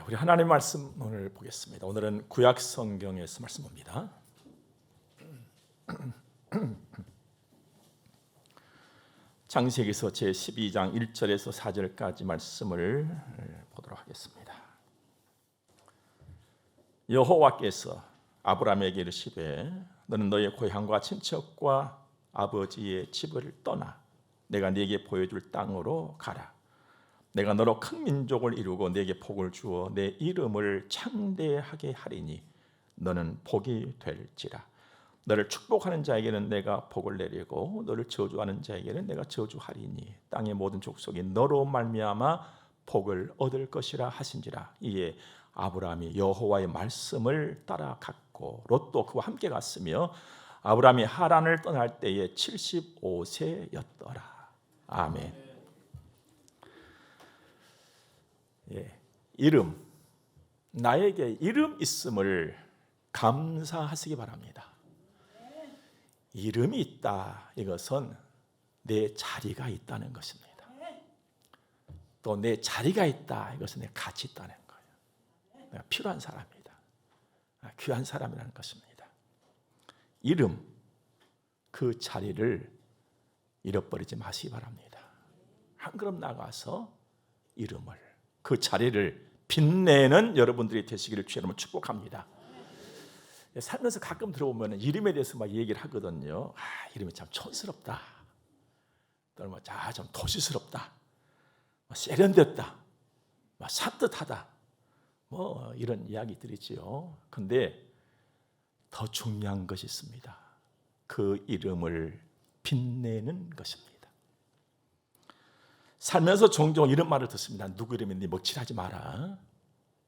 우리 하나님 말씀 오늘 보겠습니다. 오늘은 구약 성경에서 말씀 봅니다. 창세기서 제12장 1절에서 4절까지 말씀을 보도록 하겠습니다. 여호와께서 아브라함에게 이르시되 너는 너의 고향과 친척과 아버지의 집을 떠나 내가 네게 보여줄 땅으로 가라. 내가 너로 큰 민족을 이루고 네게 복을 주어 내 이름을 창대하게 하리니 너는 복이 될지라. 너를 축복하는 자에게는 내가 복을 내리고 너를 저주하는 자에게는 내가 저주하리니 땅의 모든 족속이 너로 말미암아 복을 얻을 것이라 하신지라. 이에 아브라함이 여호와의 말씀을 따라갔고 롯도 그와 함께 갔으며 아브라함이 하란을 떠날 때에 75세였더라. 아멘. 이름, 나에게 이름 있음을 감사하시기 바랍니다. 이름이 있다, 이것은 내 자리가 있다는 것입니다. 또 내 자리가 있다, 이것은 내 가치 있다는 거예요. 내가 필요한 사람이다, 귀한 사람이라는 것입니다. 이름, 그 자리를 잃어버리지 마시기 바랍니다. 한 걸음 나가서 이름을, 그 자리를 빛내는 여러분들이 되시기를 주의 이름으로 축복합니다. 살면서 가끔 들어보면 이름에 대해서 막 얘기를 하거든요. 이름이 참 촌스럽다, 또는 좀 도시스럽다, 세련됐다, 산뜻하다, 이런 이야기들이지요. 근데 더 중요한 것이 있습니다. 그 이름을 빛내는 것입니다. 살면서 종종 이런 말을 듣습니다. 누구 이름인데 먹칠하지 마라,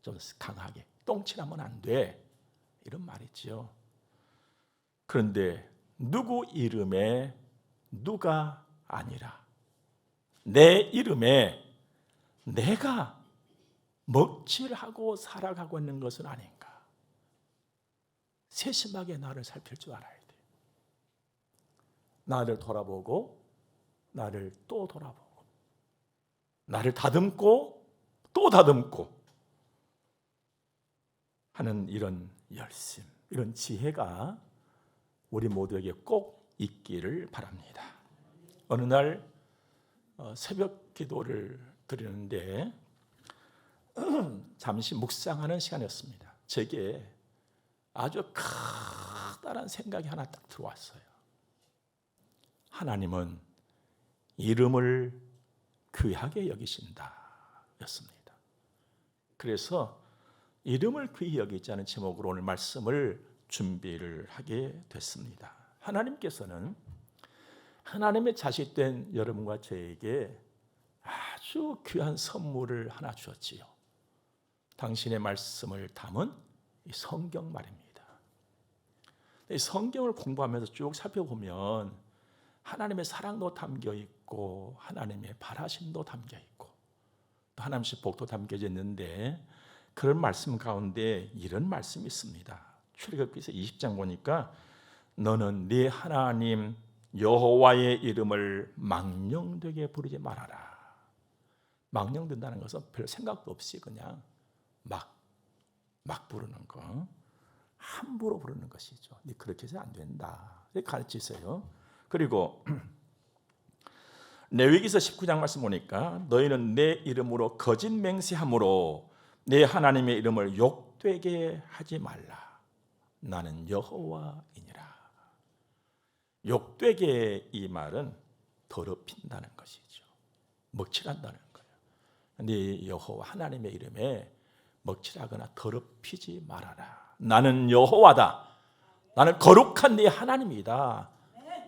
좀 강하게 똥칠하면 안 돼, 이런 말이지요. 그런데 누구 이름에 누가 아니라 내 이름에 내가 먹칠하고 살아가고 있는 것은 아닌가, 세심하게 나를 살필 줄 알아야 돼. 나를 돌아보고 나를 또 돌아보고 나를 다듬고 또 다듬고 하는 이런 열심, 이런 지혜가 우리 모두에게 꼭 있기를 바랍니다. 어느 날 새벽 기도를 드리는데 잠시 묵상하는 시간이었습니다. 제게 아주 커다란 생각이 하나 딱 들어왔어요. 하나님은 이름을 귀하게 여기신다 였습니다. 그래서 이름을 귀히 여기지 않은 제목으로 오늘 말씀을 준비를 하게 됐습니다. 하나님께서는 하나님의 자식된 여러분과 저에게 아주 귀한 선물을 하나 주었지요. 당신의 말씀을 담은 이 성경 말입니다. 이 성경을 공부하면서 쭉 살펴보면 하나님의 사랑도 담겨 있고 하나님의 바라심도 담겨 있고 또 하나님의 복도 담겨져 있는데, 그런 말씀 가운데 이런 말씀이 있습니다. 출애굽기서 20장 보니까 너는 네 하나님 여호와의 이름을 망령되게 부르지 말아라. 망령된다는 것은 별 생각도 없이 그냥 막 부르는 거, 함부로 부르는 것이죠. 그렇게 해서 안 된다, 이렇게 가르치세요. 그리고 레위기서 19장 말씀 보니까 너희는 내 이름으로 거짓 맹세함으로 내 하나님의 이름을 욕되게 하지 말라. 나는 여호와이니라. 욕되게, 이 말은 더럽힌다는 것이죠. 먹칠한다는 거예요. 네 여호와 하나님의 이름에 먹칠하거나 더럽히지 말아라. 나는 여호와다. 나는 거룩한 네 하나님이다.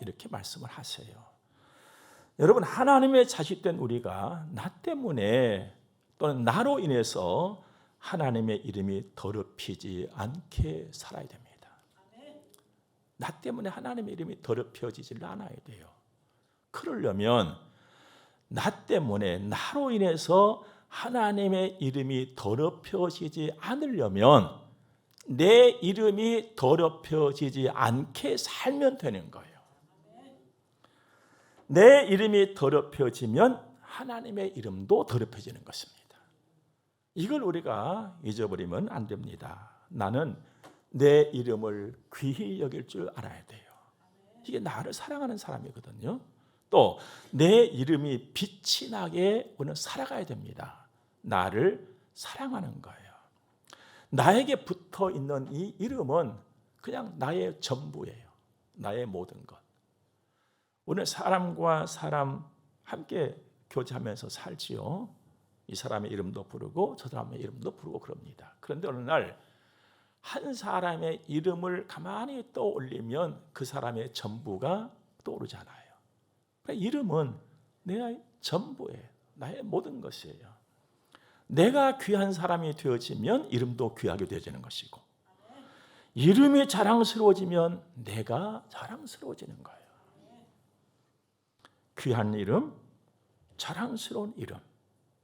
이렇게 말씀을 하세요. 여러분, 하나님의 자식된 우리가 나 때문에 또는 나로 인해서 하나님의 이름이 더럽히지 않게 살아야 됩니다. 나 때문에 하나님의 이름이 더럽혀지질 않아야 돼요. 그러려면 나 때문에, 나로 인해서 하나님의 이름이 더럽혀지지 않으려면 내 이름이 더럽혀지지 않게 살면 되는 거예요. 내 이름이 더럽혀지면 하나님의 이름도 더럽혀지는 것입니다. 이걸 우리가 잊어버리면 안 됩니다. 나는 내 이름을 귀히 여길 줄 알아야 돼요. 이게 나를 사랑하는 사람이거든요. 또 내 이름이 빛이 나게 우리는 살아가야 됩니다. 나를 사랑하는 거예요. 나에게 붙어 있는 이 이름은 그냥 나의 전부예요. 나의 모든 것. 오늘 사람과 사람 함께 교제하면서 살지요. 이 사람의 이름도 부르고 저 사람의 이름도 부르고 그럽니다. 그런데 어느 날 한 사람의 이름을 가만히 떠올리면 그 사람의 전부가 떠오르잖아요. 그러니까 이름은 내 전부예요. 나의 모든 것이에요. 내가 귀한 사람이 되어지면 이름도 귀하게 되어지는 것이고, 이름이 자랑스러워지면 내가 자랑스러워지는 거예요. 귀한 이름, 자랑스러운 이름,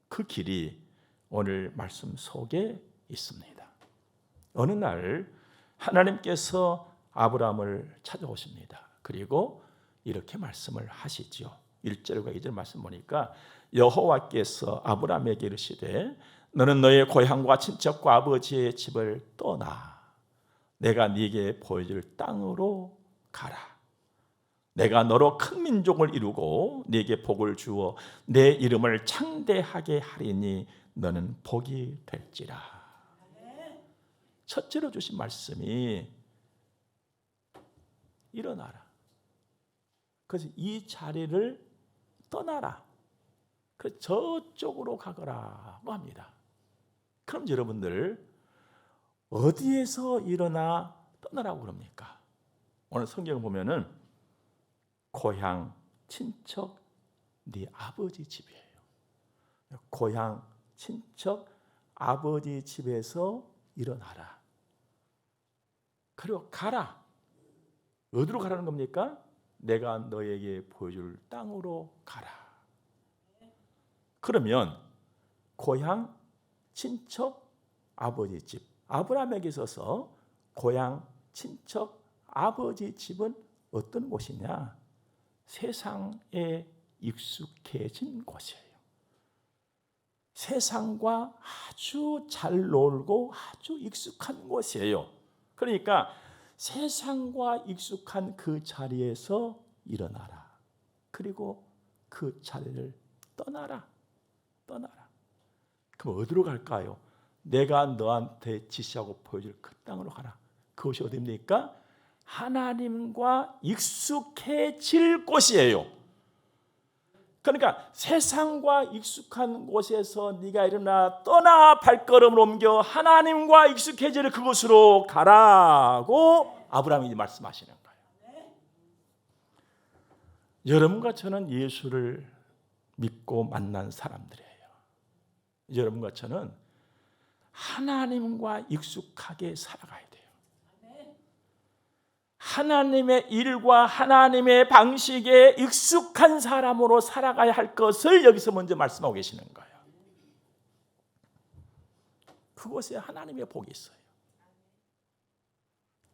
그 길이 오늘 말씀 속에 있습니다. 어느 날 하나님께서 아브라함을 찾아오십니다. 그리고 이렇게 말씀을 하시죠. 1절과 2절 말씀 보니까 여호와께서 아브라함에게 이르시되 너는 너의 고향과 친척과 아버지의 집을 떠나 내가 네게 보여줄 땅으로 가라. 내가 너로 큰 민족을 이루고 네게 복을 주어 내 이름을 창대하게 하리니 너는 복이 될지라. 첫째로 주신 말씀이 일어나라. 그래서 이 자리를 떠나라. 그 저쪽으로 가거라고 합니다. 그럼 여러분들 어디에서 일어나 떠나라고 그럽니까? 오늘 성경을 보면은 고향, 친척, 네 아버지 집이에요. 고향, 친척, 아버지 집에서 일어나라. 그리고 가라. 어디로 가라는 겁니까? 내가 너에게 보여줄 땅으로 가라. 그러면 고향, 친척, 아버지 집. 아브라함에게 있어서 고향, 친척, 아버지 집은 어떤 곳이냐? 세상에 익숙해진 곳이에요. 세상과 아주 잘 놀고 아주 익숙한 곳이에요. 그러니까 세상과 익숙한 그 자리에서 일어나라. 그리고 그 자리를 떠나라. 떠나라. 그럼 어디로 갈까요? 내가 너한테 지시하고 보여줄 그 땅으로 가라. 그곳이 어디입니까? 하나님과 익숙해질 곳이에요. 그러니까 세상과 익숙한 곳에서 네가 일어나 떠나 발걸음을 옮겨 하나님과 익숙해질 그곳으로 가라고 아브라함이 말씀하시는 거예요. 여러분과 저는 예수를 믿고 만난 사람들이에요. 여러분과 저는 하나님과 익숙하게 살아가야 돼요. 하나님의 일과 하나님의 방식에 익숙한 사람으로 살아가야 할 것을 여기서 먼저 말씀하고 계시는 거예요. 그곳에 하나님의 복이 있어요.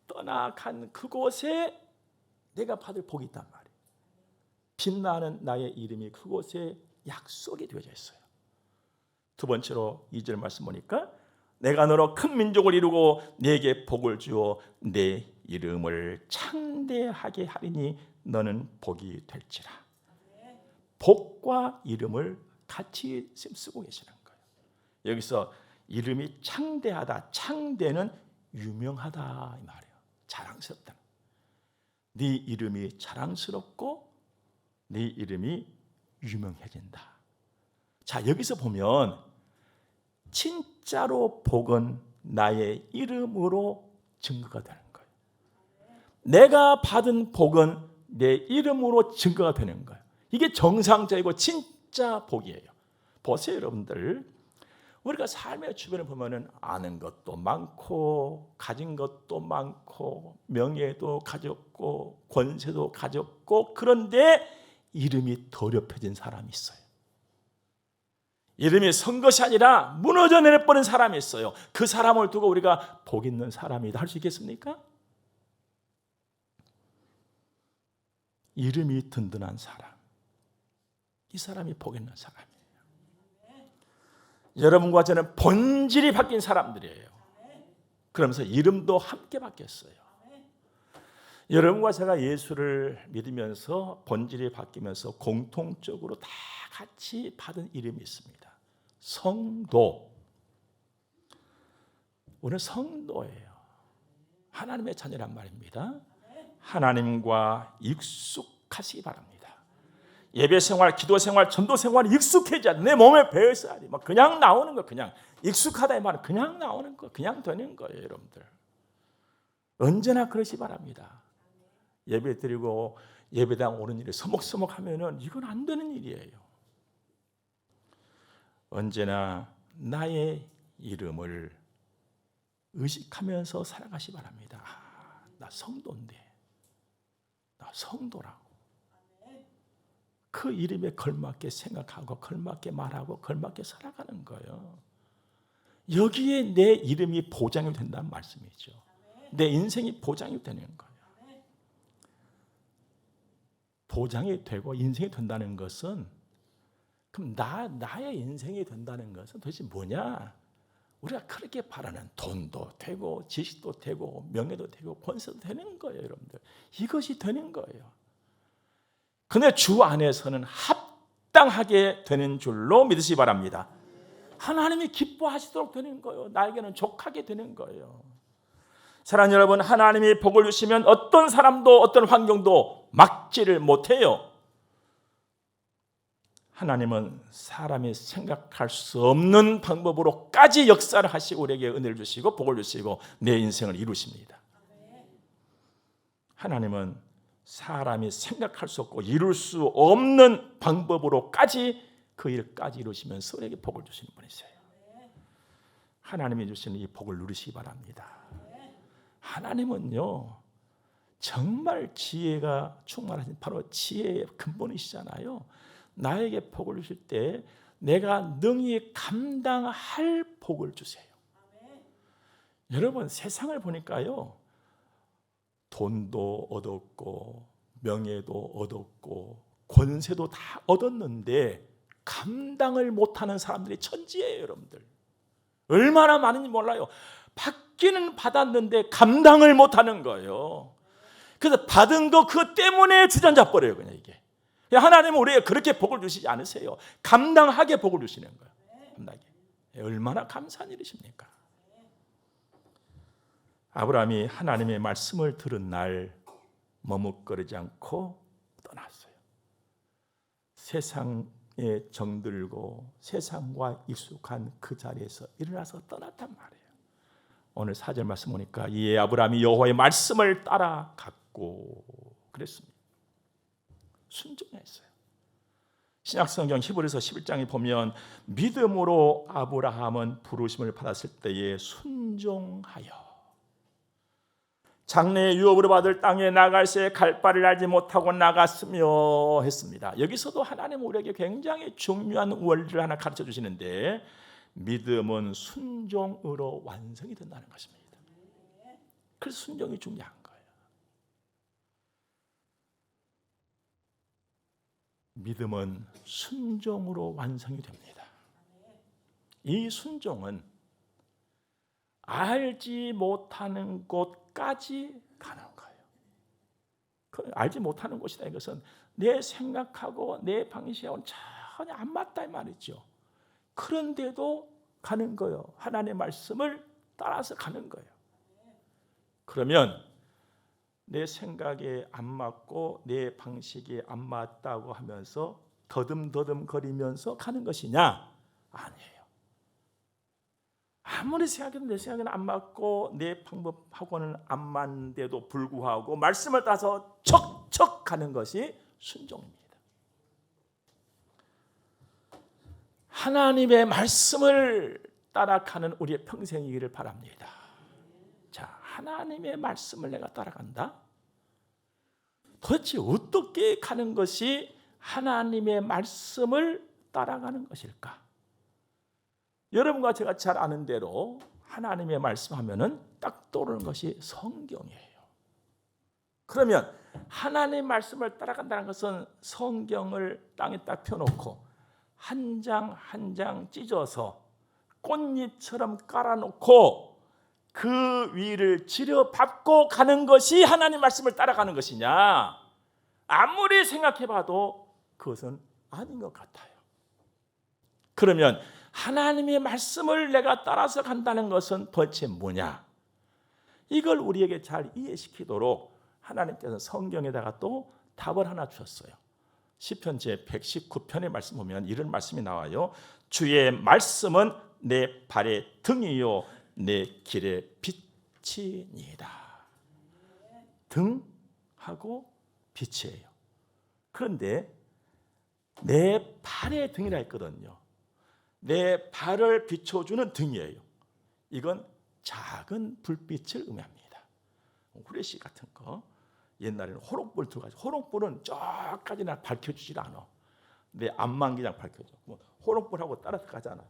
떠나간 그곳에 내가 받을 복이 있단 말이에요. 빛나는 나의 이름이 그곳에 약속이 되어져 있어요. 두 번째로 2절 말씀 보니까 내가 너로 큰 민족을 이루고 네게 복을 주어 내 이름을 창대하게 하리니 너는 복이 될지라. 복과 이름을 같이 쓰고 계시는 거예요. 여기서 이름이 창대하다. 창대는 유명하다 이 말이에요. 자랑스럽다. 네 이름이 자랑스럽고 네 이름이 유명해진다. 자, 여기서 보면 진짜로 복은 나의 이름으로 증거가 되는 거예요. 내가 받은 복은 내 이름으로 증거가 되는 거예요. 이게 정상적이고 진짜 복이에요. 보세요, 여러분들. 우리가 삶의 주변을 보면은 아는 것도 많고 가진 것도 많고 명예도 가졌고 권세도 가졌고 그런데 이름이 더럽혀진 사람이 있어요. 이름이 선 것이 아니라 무너져 내려버린 사람이 있어요. 그 사람을 두고 우리가 복 있는 사람이다 할 수 있겠습니까? 이름이 든든한 사람, 이 사람이 복 있는 사람이에요. 여러분과 저는 본질이 바뀐 사람들이에요. 그러면서 이름도 함께 바뀌었어요. 여러분과 제가 예수를 믿으면서 본질이 바뀌면서 공통적으로 다 같이 받은 이름이 있습니다. 성도. 우리는 성도예요. 하나님의 자녀란 말입니다. 하나님과 익숙하시기 바랍니다. 예배 생활, 기도 생활, 전도 생활이 익숙해져야 내 몸에 배어서 막 그냥 나오는 거, 그냥 익숙하다 이 말은 그냥 나오는 거, 그냥 되는 거예요, 여러분들. 언제나 그러시 바랍니다. 예배 드리고 예배당 오는 일이 서먹서먹하면은 이건 안 되는 일이에요. 언제나 나의 이름을 의식하면서 살아가시 바랍니다. 나 성도인데, 나 성도라고. 그 이름에 걸맞게 생각하고 걸맞게 말하고 걸맞게 살아가는 거예요. 여기에 내 이름이 보장이 된다는 말씀이죠. 내 인생이 보장이 되는 거예요. 보장이 되고 인생이 된다는 것은, 그럼 나의 인생이 된다는 것은 도대체 뭐냐? 우리가 그렇게 바라는 돈도 되고 지식도 되고 명예도 되고 권세도 되는 거예요, 여러분들. 이것이 되는 거예요. 근데 주 안에서는 합당하게 되는 줄로 믿으시기 바랍니다. 하나님이 기뻐하시도록 되는 거예요. 나에게는 족하게 되는 거예요. 사랑하는 여러분, 하나님이 복을 주시면 어떤 사람도 어떤 환경도 막지를 못해요. 하나님은 사람이 생각할 수 없는 방법으로까지 역사를 하시고 우리에게 은혜를 주시고 복을 주시고 내 인생을 이루십니다. 하나님은 사람이 생각할 수 없고 이룰 수 없는 방법으로까지 그 일까지 이루시면서 우리에게 복을 주시는 분이세요. 하나님이 주시는 이 복을 누리시기 바랍니다. 하나님은요, 정말 지혜가 충만하신 바로 지혜의 근본이시잖아요. 나에게 복을 주실 때 내가 능히 감당할 복을 주세요. 여러분, 세상을 보니까요, 돈도 얻었고 명예도 얻었고 권세도 다 얻었는데 감당을 못하는 사람들이 천지예요, 여러분들. 얼마나 많은지 몰라요. 받기는 받았는데 감당을 못하는 거예요. 그래서 받은 거 그것 때문에 주저앉아 버려요, 그냥 이게. 하나님은 우리에게 그렇게 복을 주시지 않으세요. 감당하게 복을 주시는 거예요. 감당하게. 얼마나 감사한 일이십니까? 아브라함이 하나님의 말씀을 들은 날 머뭇거리지 않고 떠났어요. 세상에 정들고 세상과 익숙한 그 자리에서 일어나서 떠났단 말이에요. 오늘 4절 말씀 보니까 이에 아브라함이 여호와의 말씀을 따라갔고 그랬습니다. 순종했어요. 신약성경 히브리서 11장에 보면 믿음으로 아브라함은 부르심을 받았을 때에 순종하여 장래의 유업으로 받을 땅에 나갈 새 갈 바를 알지 못하고 나갔으며 했습니다. 여기서도 하나님 우리에게 굉장히 중요한 원리를 하나 가르쳐 주시는데 믿음은 순종으로 완성이 된다는 것입니다. 그래서 순종이 중요한 거예요. 믿음은 순종으로 완성이 됩니다. 이 순종은 알지 못하는 곳까지 가는 거예요. 알지 못하는 곳이다. 이것은 내 생각하고 내 방식하고는 전혀 안 맞다 이 말이죠. 그런데도 가는 거예요. 하나님의 말씀을 따라서 가는 거예요. 그러면 내 생각에 안 맞고 내 방식에 안 맞다고 하면서 더듬더듬 거리면서 가는 것이냐? 아니에요. 아무리 생각해도 내 생각에는 안 맞고 내 방법하고는 안 맞는데도 불구하고 말씀을 따서 척척 가는 것이 순종입니다. 하나님의 말씀을 따라가는 우리의 평생이기를 바랍니다. 자, 하나님의 말씀을 내가 따라간다? 도대체 어떻게 가는 것이 하나님의 말씀을 따라가는 것일까? 여러분과 제가 잘 아는 대로 하나님의 말씀하면은 딱 떠오르는 것이 성경이에요. 그러면 하나님의 말씀을 따라간다는 것은 성경을 땅에 딱 펴놓고 한 장 한 장 찢어서 꽃잎처럼 깔아놓고 그 위를 지려밟고 가는 것이 하나님 말씀을 따라가는 것이냐? 아무리 생각해봐도 그것은 아닌 것 같아요. 그러면 하나님의 말씀을 내가 따라서 간다는 것은 도대체 뭐냐? 이걸 우리에게 잘 이해시키도록 하나님께서 성경에다가 또 답을 하나 주셨어요. 시편 제 119편의 말씀 보면 이런 말씀이 나와요. 주의 말씀은 내 발의 등이요 내 길의 빛이니이다. 등하고 빛이에요. 그런데 내 발의 등이라 했거든요. 내 발을 비춰주는 등이에요. 이건 작은 불빛을 의미합니다. 후레쉬 같은 거, 옛날에는 호롱불 들어가지고, 호롱불은 저까지나 밝혀주질 않아. 내 앞만 그냥 밝혀줘. 호롱불하고 따라서 가잖아.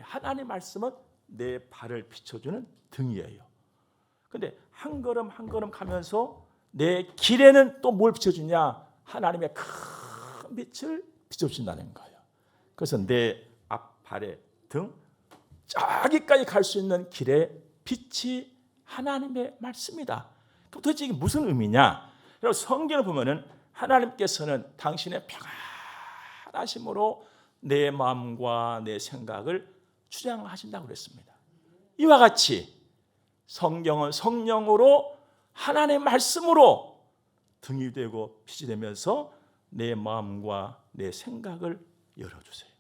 하나님 말씀은 내 발을 비춰주는 등이에요. 근데 한 걸음 한 걸음 가면서 내 길에는 또 뭘 비춰주냐? 하나님의 큰 빛을 비춰준다는 거예요. 그래서 내 앞발의 등, 저기까지 갈 수 있는 길의 빛이 하나님의 말씀이다. 그럼 도대체 이게 무슨 의미냐? 여러분 성경을 보면은 하나님께서는 당신의 평안하심으로 내 마음과 내 생각을 주장하신다고 그랬습니다. 이와 같이 성경은 성령으로 하나님의 말씀으로 등이 되고 빛이 되면서 내 마음과 내 생각을 열어주세요.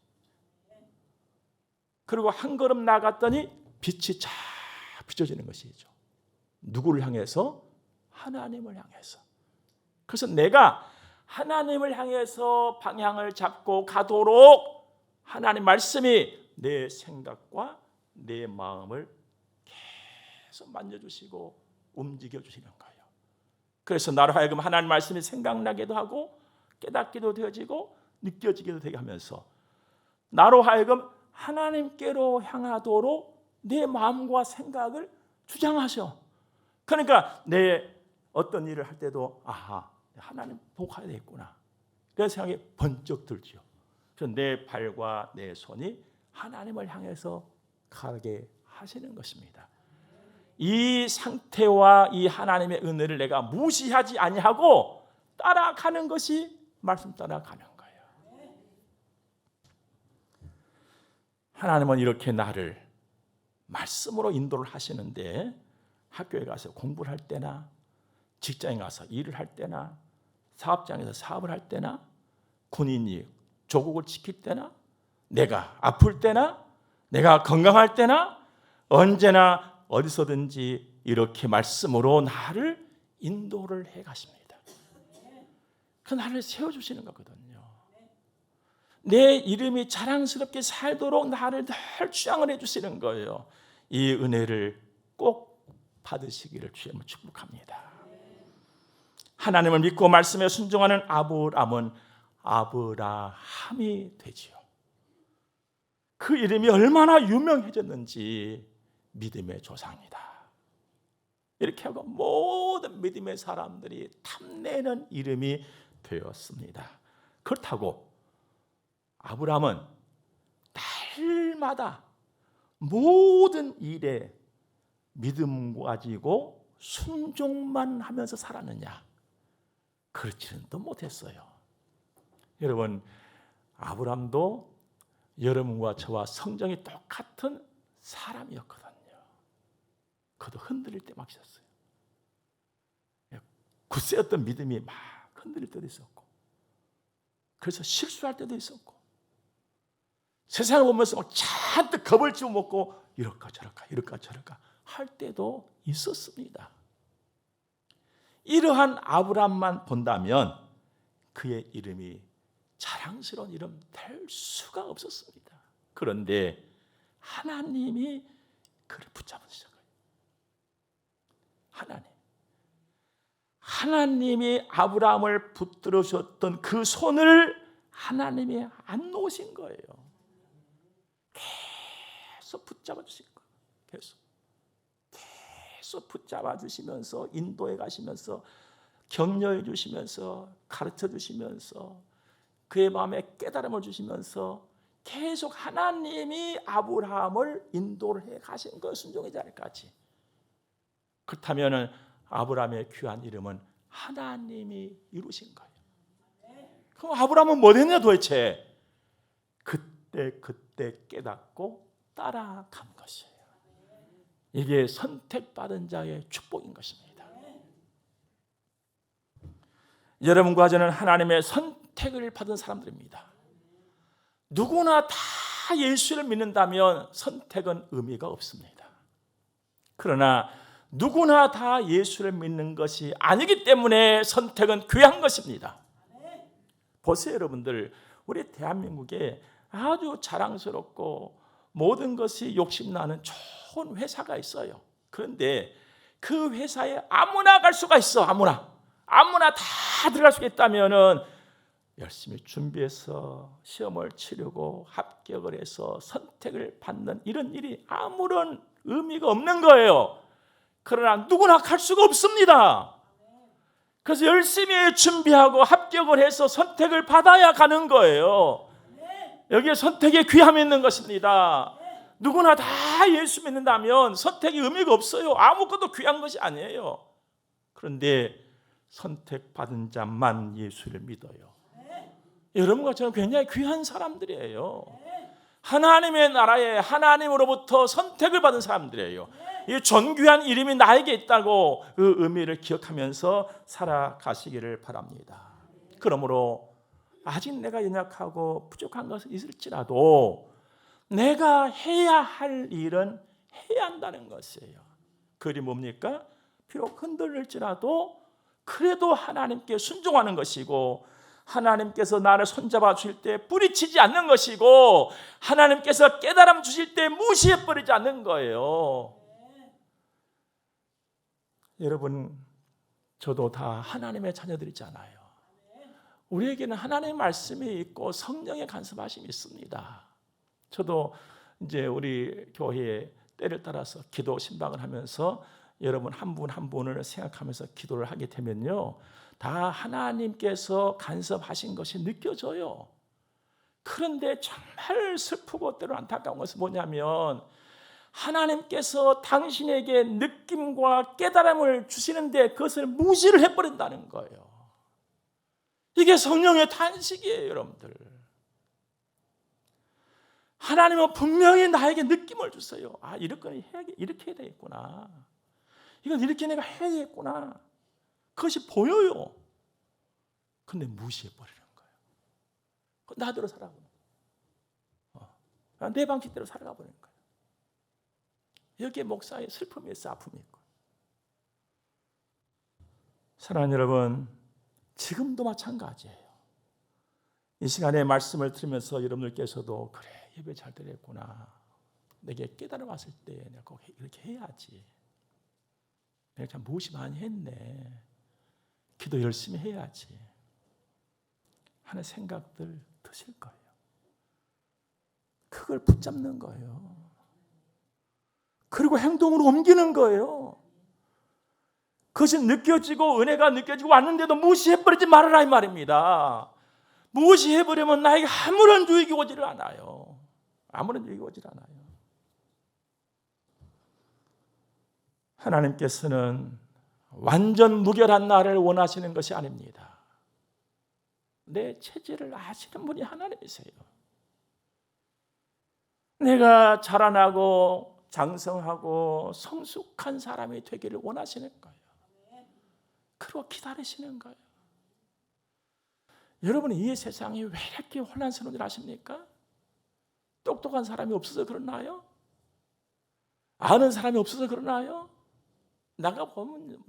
그리고 한 걸음 나갔더니 빛이 쫙 비춰지는 것이죠. 누구를 향해서? 하나님을 향해서. 그래서 내가 하나님을 향해서 방향을 잡고 가도록 하나님 말씀이 내 생각과 내 마음을 계속 만져주시고 움직여주시는 거예요. 그래서 나로 하여금 하나님 말씀이 생각나기도 하고 깨닫기도 되어지고 느껴지기도 되게 하면서 나로 하여금 하나님께로 향하도록 내 마음과 생각을 주장하셔. 그러니까 내 어떤 일을 할 때도 아하, 하나님 보고 가야 되겠구나. 그런 생각이 번쩍 들죠. 그래서 내 발과 내 손이 하나님을 향해서 가게 하시는 것입니다. 이 상태와 이 하나님의 은혜를 내가 무시하지 아니하고 따라가는 것이 말씀 따라가는 거예요. 하나님은 이렇게 나를 말씀으로 인도를 하시는데 학교에 가서 공부를 할 때나 직장에 가서 일을 할 때나 사업장에서 사업을 할 때나 군인이 조국을 지킬 때나 내가 아플 때나 내가 건강할 때나 언제나 어디서든지 이렇게 말씀으로 나를 인도를 해 가십니다. 그 나를 세워주시는 거거든요. 내 이름이 자랑스럽게 살도록 나를 늘 주장을 해주시는 거예요. 이 은혜를 꼭 받으시기를 주님을 축복합니다. 하나님을 믿고 말씀에 순종하는 아브라함은 아브라함이 되지요. 그 이름이 얼마나 유명해졌는지 믿음의 조상이다. 이렇게 하고 모든 믿음의 사람들이 탐내는 이름이 되었습니다. 그렇다고 아브라함은 날마다 모든 일에 믿음 가지고 순종만 하면서 살았느냐? 그렇지는 또 못했어요. 여러분, 아브라함도 여러분과 저와 성정이 똑같은 사람이었거든요. 그도 흔들릴 때 막 있었어요. 굳세었던 믿음이 막 흔들릴 때도 있었고, 그래서 실수할 때도 있었고, 세상을 보면서 막 잔뜩 겁을 집어먹고 이럴까 저럴까 할 때도 있었습니다. 이러한 아브라함만 본다면 그의 이름이 자랑스러운 이름 될 수가 없었습니다. 그런데 하나님이 그를 붙잡으신 거예요. 하나님이 아브라함을 붙들어 주셨던 그 손을 하나님이 안 놓으신 거예요. 계속 붙잡아 주신 거예요. 계속 붙잡아 주시면서 인도해 가시면서 격려해 주시면서 가르쳐 주시면서 그의 마음에 깨달음을 주시면서 계속 하나님이 아브라함을 인도를 해 가신 거 순종의 자리까지. 그렇다면 아브라함의 귀한 이름은 하나님이 이루신 거예요. 그럼 아브라함은 뭐 됐냐 도대체? 그때 깨닫고 따라간 것이에요. 이게 선택받은 자의 축복인 것입니다. 여러분과 저는 하나님의 선택을 받은 사람들입니다. 누구나 다 예수를 믿는다면 선택은 의미가 없습니다. 그러나 누구나 다 예수를 믿는 것이 아니기 때문에 선택은 귀한 것입니다. 보세요, 여러분들. 우리 대한민국에 아주 자랑스럽고 모든 것이 욕심나는 좋은 회사가 있어요. 그런데 그 회사에 아무나 갈 수가 있어. 아무나 다 들어갈 수 있다면은 열심히 준비해서 시험을 치르고 합격을 해서 선택을 받는 이런 일이 아무런 의미가 없는 거예요. 그러나 누구나 갈 수가 없습니다. 그래서 열심히 준비하고 합격을 해서 선택을 받아야 가는 거예요. 여기에 선택의 귀함이 있는 것입니다. 누구나 다 예수 믿는다면 선택이 의미가 없어요. 아무것도 귀한 것이 아니에요. 그런데 선택받은 자만 예수를 믿어요. 여러분과 저는 굉장히 귀한 사람들이에요. 하나님의 나라에 하나님으로부터 선택을 받은 사람들이에요. 이 존귀한 이름이 나에게 있다고 그 의미를 기억하면서 살아가시기를 바랍니다. 그러므로 아직 내가 연약하고 부족한 것이 있을지라도 내가 해야 할 일은 해야 한다는 것이에요. 그게 뭡니까? 비록 흔들릴지라도 그래도 하나님께 순종하는 것이고, 하나님께서 나를 손잡아 주실 때 뿌리치지 않는 것이고, 하나님께서 깨달음 주실 때 무시해버리지 않는 거예요. 여러분, 저도 다 하나님의 자녀들이잖아요. 우리에게는 하나님의 말씀이 있고 성령의 간섭하심이 있습니다. 저도 이제 우리 교회의 때를 따라서 기도 신방을 하면서 여러분 한 분 한 분을 생각하면서 기도를 하게 되면요, 다 하나님께서 간섭하신 것이 느껴져요. 그런데 정말 슬프고 때로 안타까운 것은 뭐냐면, 하나님께서 당신에게 느낌과 깨달음을 주시는데 그것을 무시를 해버린다는 거예요. 이게 성령의 탄식이에요, 여러분들. 하나님은 분명히 나에게 느낌을 주세요. 아, 이렇게 해야 되겠구나. 이건 이렇게 내가 해야 되겠구나. 그것이 보여요. 근데 무시해버리는 거예요. 나대로 살아가는 거예요. 내 방식대로 살아가 버리는 거예요. 여기에 목사의 슬픔이 있어, 아픔이 있고. 사랑하는 여러분, 지금도 마찬가지예요. 이 시간에 말씀을 들으면서 여러분들께서도 그래, 예배 잘 드렸구나. 내게 깨달음 왔을 때 내가 꼭 이렇게 해야지. 내가 참 무엇이 많이 했네. 기도 열심히 해야지 하는 생각들 드실 거예요. 그걸 붙잡는 거예요. 그리고 행동으로 옮기는 거예요. 그것이 느껴지고 은혜가 느껴지고 왔는데도 무시해버리지 말아라 이 말입니다. 무시해버리면 나에게 아무런 유익이 오지를 않아요. 아무런 유익이 오질 않아요. 하나님께서는 완전 무결한 나를 원하시는 것이 아닙니다. 내 체질을 아시는 분이 하나님이세요. 내가 자라나고 장성하고 성숙한 사람이 되기를 원하시는 거예요. 그리고 기다리시는 거예요. 여러분, 이 세상이 왜 이렇게 혼란스러운 줄 아십니까? 똑똑한 사람이 없어서 그러나요? 아는 사람이 없어서 그러나요? 나가보면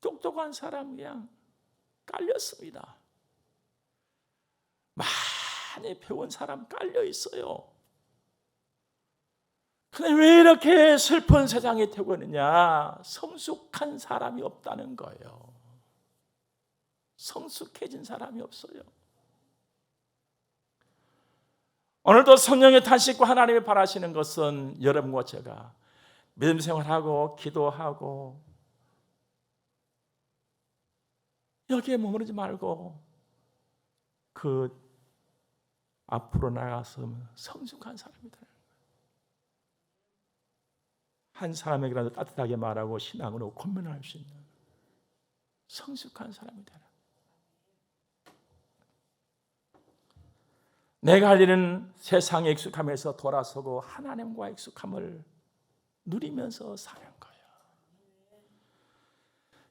똑똑한 사람 그냥 깔렸습니다. 많이 배운 사람 깔려 있어요. 근데 왜 이렇게 슬픈 세상이 되고 있느냐? 성숙한 사람이 없다는 거예요. 성숙해진 사람이 없어요. 오늘도 성령의 탄식과 하나님이 바라시는 것은 여러분과 제가 믿음 생활하고 기도하고 여기에 머무르지 말고 그 앞으로 나가서 성숙한 사람이다. 한 사람에게라도 따뜻하게 말하고 신앙으로 권면할 수 있는 성숙한 사람이다. 내가 할 일은 세상에 익숙함에서 돌아서고 하나님과 익숙함을 누리면서 사는 거예요.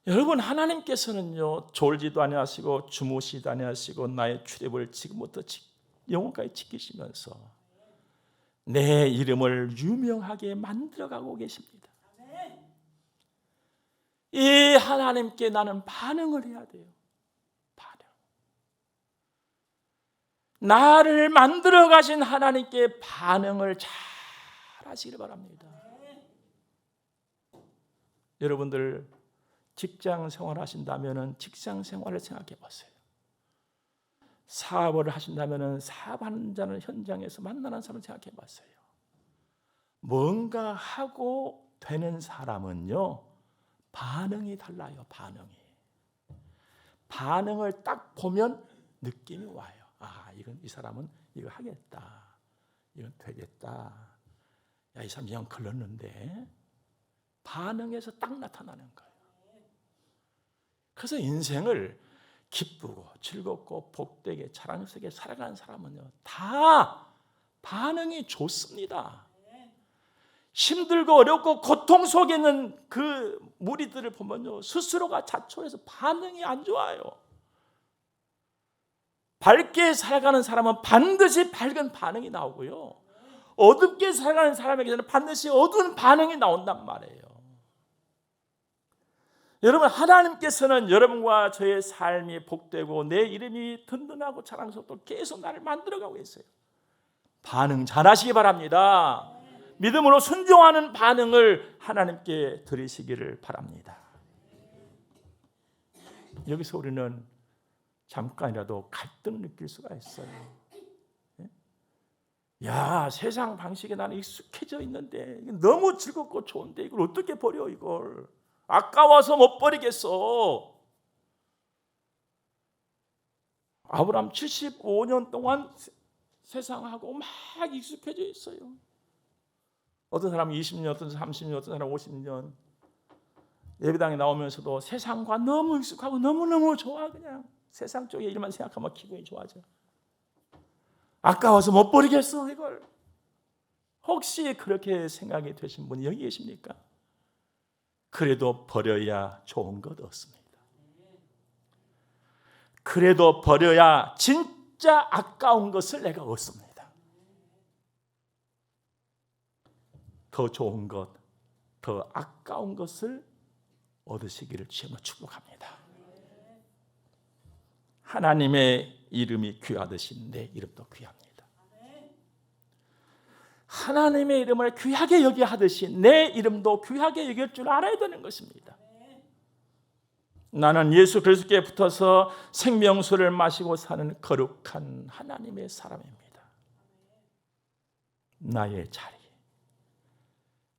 여러분, 하나님께서는요, 졸지도 아니하시고 주무시도 아니하시고 나의 출입을 지금부터 영원까지 지키시면서 내 이름을 유명하게 만들어가고 계십니다. 이 하나님께 나는 반응을 해야 돼요. 반응. 나를 만들어 가신 하나님께 반응을 잘 하시길 바랍니다. 여러분들 직장 생활 하신다면 직장 생활을 생각해 보세요. 사업을 하신다면 사업하는 현장에서 만나는 사람을 생각해 보세요. 뭔가 하고 되는 사람은요, 반응이 달라요. 반응을 딱 보면 느낌이 와요. 아, 이 사람은 이거 하겠다. 이건 되겠다. 야, 이 사람 영 걸렀는데. 반응에서 딱 나타나는 거예요. 그래서 인생을 기쁘고 즐겁고 복되게 자랑스럽게 살아가는 사람은요, 다 반응이 좋습니다. 힘들고 어렵고 고통 속에 있는 그 무리들을 보면요, 스스로가 자초해서 반응이 안 좋아요. 밝게 살아가는 사람은 반드시 밝은 반응이 나오고요, 어둡게 살아가는 사람에게는 반드시 어두운 반응이 나온단 말이에요. 여러분, 하나님께서는 여러분과 저의 삶이 복되고 내 이름이 든든하고 자랑스럽고 계속 나를 만들어가고 있어요. 반응 잘하시기 바랍니다. 믿음으로 순종하는 반응을 하나님께 드리시기를 바랍니다. 여기서 우리는 잠깐이라도 갈등을 느낄 수가 있어요. 야, 세상 방식에 나는 익숙해져 있는데 너무 즐겁고 좋은데 이걸 어떻게 버려? 이걸 아까워서 못 버리겠어. 아브라함 75년 동안 세상하고 막 익숙해져 있어요. 어떤 사람은 20년, 어떤 사람은 30년, 어떤 사람은 50년 예배당에 나오면서도 세상과 너무 익숙하고 너무너무 좋아. 그냥 세상 쪽의 일만 생각하면 기분이 좋아져. 아까워서 못 버리겠어 이걸. 혹시 그렇게 생각이 되신 분이 여기 계십니까? 그래도 버려야 좋은 것 없습니다. 그래도 버려야 진짜 아까운 것을 내가 얻습니다. 더 좋은 것, 더 아까운 것을 얻으시기를 주님으로 축복합니다. 하나님의 이름이 귀하듯이 내 이름도 귀합니다. 하나님의 이름을 귀하게 여겨 하듯이 내 이름도 귀하게 여길 줄 알아야 되는 것입니다. 나는 예수 그리스도께 붙어서 생명수를 마시고 사는 거룩한 하나님의 사람입니다. 나의 자리,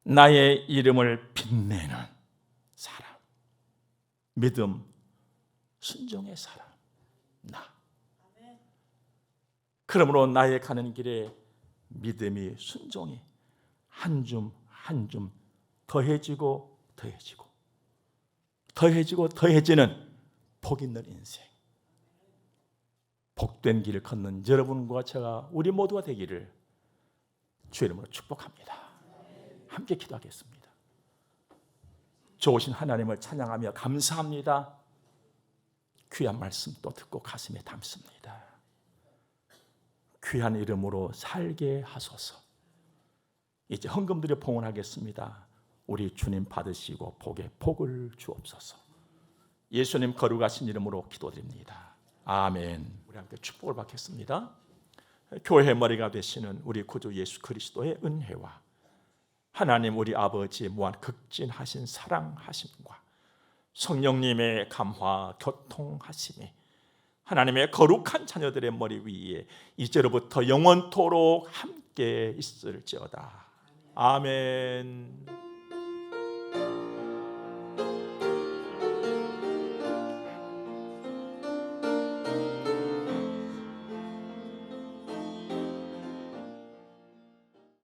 나의 이름을 빛내는 사람, 믿음, 순종의 사람, 나. 그러므로 나의 가는 길에 믿음이, 순종이 한 줌 한 줌 더해지고 더해지고 더해지고 더해지는 복 있는 인생, 복된 길을 걷는 여러분과 제가 우리 모두가 되기를 주의 이름으로 축복합니다. 함께 기도하겠습니다. 좋으신 하나님을 찬양하며 감사합니다. 귀한 말씀 또 듣고 가슴에 담습니다. 귀한 이름으로 살게 하소서. 이제 헌금드려 봉헌하겠습니다. 우리 주님 받으시고 복에 복을 주옵소서. 예수님 거룩하신 이름으로 기도드립니다. 아멘. 우리 함께 축복을 받겠습니다. 교회의 머리가 되시는 우리 구주 예수 그리스도의 은혜와 하나님 우리 아버지의 무한 극진하신 사랑하심과 성령님의 감화 교통하심이 하나님의 거룩한 자녀들의 머리 위에 이제로부터 영원토록 함께 있을지어다. 아멘.